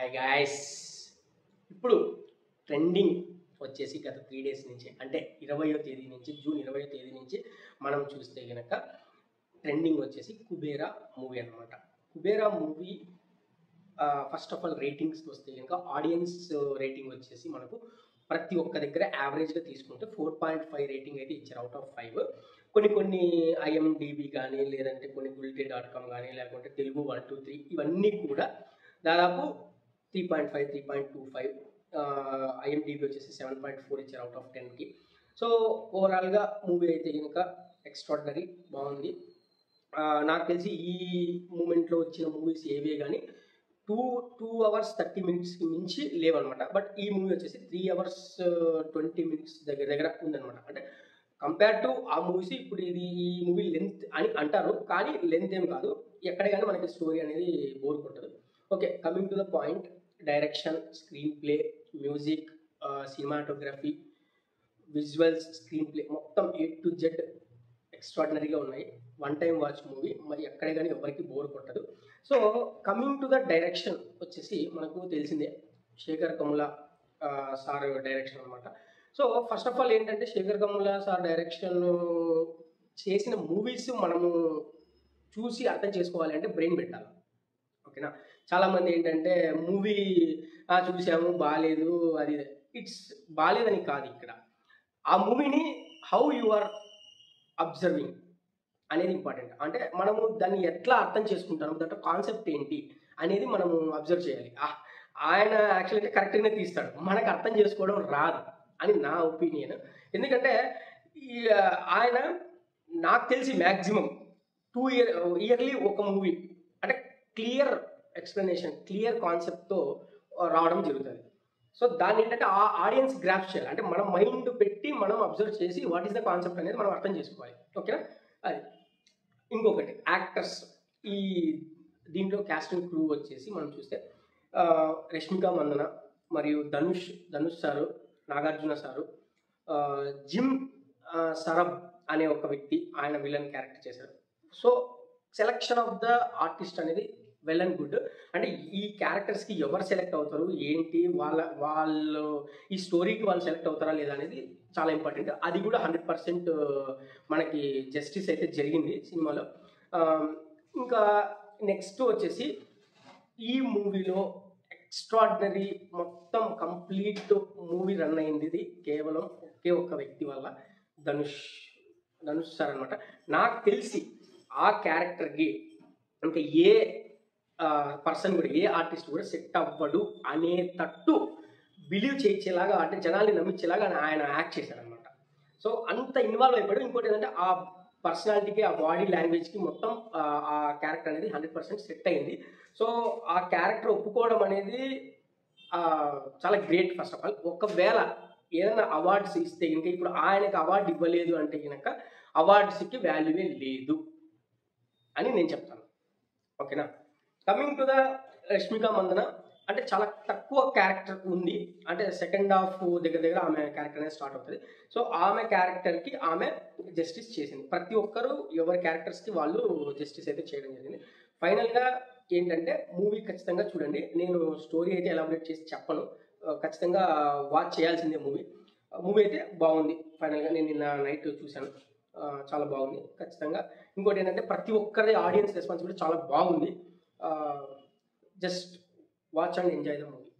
Hi guys. ఇప్పుడు trending వచ్చేసి గత 3 డేస్ నుంచి, అంటే 20వ తేదీ నుంచి, జూన్ 20వ తేదీ నుంచి మనం చూస్తే కనుక ట్రెండింగ్ వచ్చేసి కుబేరా మూవీ అనమాట. Kubera movie first of all రేటింగ్స్కి వస్తే కనుక ఆడియన్స్ రేటింగ్ వచ్చేసి మనకు ప్రతి ఒక్క దగ్గర యావరేజ్గా తీసుకుంటే 4.5 రేటింగ్ అయితే ఇచ్చారు అవుట్ ఆఫ్ 5. కొన్ని ఐఎండిబి కానీ, లేదంటే కొన్ని gulte.com కానీ, లేకుంటే తెలుగు 1, 2, 3 ఇవన్నీ కూడా దాదాపు 3.5, 3.25. ఐఎండిబి వచ్చేసి 7.4 ఇచ్చారు అవుట్ ఆఫ్ 10కి. సో ఓవరాల్గా మూవీ అయితే కనుక ఎక్స్ట్రాడినరీ బాగుంది. నాకు తెలిసి ఈ మూమెంట్లో వచ్చిన మూవీస్ ఏవే కానీ 2 hours 30 minutesకి మించి లేవన్నమాట. బట్ ఈ మూవీ వచ్చేసి 3 hours 20 minutes దగ్గర ఉందన్నమాట. అంటే కంపేర్ టు ఆ మూవీస్ ఇప్పుడు ఈ మూవీ లెంత్ అని అంటారు, కానీ లెంత్ ఏం కాదు. ఎక్కడ కానీ మనకి స్టోరీ అనేది బోర్ కొట్టదు. Okay, coming to the point, direction, screen play, music, cinematography, visuals, screen play మొత్తం A to Z ఎక్స్ట్రాడినరీగా ఉన్నాయి. వన్ టైం వాచ్ మూవీ, మరి ఎక్కడ కానీ ఎవరికి బోర్ కొట్టదు. So coming to the direction వచ్చేసి మనకు తెలిసిందే, శేఖర్ కమ్ముల సార్ డైరెక్షన్ అనమాట. సో ఫస్ట్ ఆఫ్ ఆల్ ఏంటంటే, శేఖర్ కమ్ముల సార్ డైరెక్షన్ చేసిన మూవీస్ మనము చూసి అర్థం చేసుకోవాలి అంటే బ్రెయిన్ పెట్టాలి. ఓకేనా? చాలామంది ఏంటంటే మూవీ చూసాము బాగాలేదు, అది ఇట్స్ బాగాలేదని కాదు. ఇక్కడ ఆ మూవీని హౌ యు ఆర్ అబ్జర్వింగ్ అనేది ఇంపార్టెంట్. అంటే మనము దాన్ని ఎట్లా అర్థం చేసుకుంటాము, దాంట్లో కాన్సెప్ట్ ఏంటి అనేది మనము అబ్జర్వ్ చేయాలి. ఆయన యాక్చువల్గా కరెక్ట్గానే తీస్తాడు, మనకు అర్థం చేసుకోవడం రాదు అని నా ఒపీనియన్. ఎందుకంటే ఆయన నాకు తెలిసి మ్యాక్సిమం 2 ఇయర్లీ ఒక మూవీ అంటే క్లియర్ ఎక్స్ప్లెనేషన్, క్లియర్ కాన్సెప్ట్తో రావడం జరుగుతుంది. సో దాన్ని ఏంటంటే ఆ ఆడియన్స్ గ్రాప్ చేయాలి. అంటే మనం మైండ్ పెట్టి మనం అబ్జర్వ్ చేసి వాట్ ఈస్ ద కాన్సెప్ట్ అనేది మనం అర్థం చేసుకోవాలి. ఓకేనా? అది ఇంకొకటి యాక్టర్స్. ఈ దీంట్లో కాస్టింగ్ క్రూ వచ్చేసి మనం చూస్తే రష్మిక మందన మరియు Dhanush sir, Nagarjuna sir, Jim Sarbh అనే ఒక వ్యక్తి, ఆయన విలన్ క్యారెక్టర్ చేశారు. So selection of the artist అనేది వెల్ అండ్ గుడ్. అంటే ఈ క్యారెక్టర్స్కి ఎవరు సెలెక్ట్ అవుతారు ఏంటి, వాళ్ళు ఈ స్టోరీకి వాళ్ళు సెలెక్ట్ అవుతారా లేదా అనేది చాలా ఇంపార్టెంట్. అది కూడా 100% మనకి జస్టిస్ అయితే జరిగింది సినిమాలో. ఇంకా నెక్స్ట్ వచ్చేసి ఈ మూవీలో ఎక్స్ట్రాడినరీ మొత్తం కంప్లీట్ మూవీ రన్ అయింది ఇది కేవలం ఒకే ఒక్క వ్యక్తి వల్ల, ధనుష్ సార్ అనమాట. నాకు తెలిసి ఆ క్యారెక్టర్కి ఇంకా ఏ పర్సన్ కూడా, ఏ ఆర్టిస్ట్ కూడా సెట్ అవ్వడు అనేటట్టు బిలీవ్ చేయించేలాగా, అంటే జనాల్ని నమ్మించేలాగా ఆయన యాక్ట్ చేశాడనమాట. సో అంత ఇన్వాల్వ్ అయిపోయాడు. ఇంకోటి ఏంటంటే ఆ పర్సనాలిటీకి, ఆ బాడీ లాంగ్వేజ్కి మొత్తం ఆ క్యారెక్టర్ అనేది 100% సెట్ అయింది. సో ఆ క్యారెక్టర్ ఒప్పుకోవడం అనేది చాలా గ్రేట్. ఫస్ట్ ఆఫ్ ఆల్ ఒకవేళ ఏదైనా అవార్డ్స్ ఇస్తే కనుక, ఇప్పుడు ఆయనకి అవార్డు ఇవ్వలేదు అంటే కనుక అవార్డ్స్కి వాల్యూవే లేదు అని నేను చెప్తాను. ఓకేనా? Coming to the Rashmika Mandanna, అంటే చాలా తక్కువ క్యారెక్టర్ ఉంది. అంటే సెకండ్ హాఫ్ దగ్గర ఆమె క్యారెక్టర్ అనేది స్టార్ట్ అవుతుంది. సో ఆమె క్యారెక్టర్కి ఆమె జస్టిస్ చేసింది. ప్రతి ఒక్కరు ఎవరి క్యారెక్టర్స్కి వాళ్ళు జస్టిస్ అయితే చేయడం జరిగింది. ఫైనల్గా ఏంటంటే మూవీ ఖచ్చితంగా చూడండి. నేను స్టోరీ అయితే ఎలాబరేట్ చేసి చెప్పను, ఖచ్చితంగా వాచ్ చేయాల్సిందే మూవీ అయితే బాగుంది. ఫైనల్గా నేను నిన్న నైట్ చూశాను, చాలా బాగుంది ఖచ్చితంగా. ఇంకోటి ఏంటంటే ప్రతి ఒక్కరి ఆడియన్స్ రెస్పాన్స్ కూడా చాలా బాగుంది. Just watch and enjoy the movie.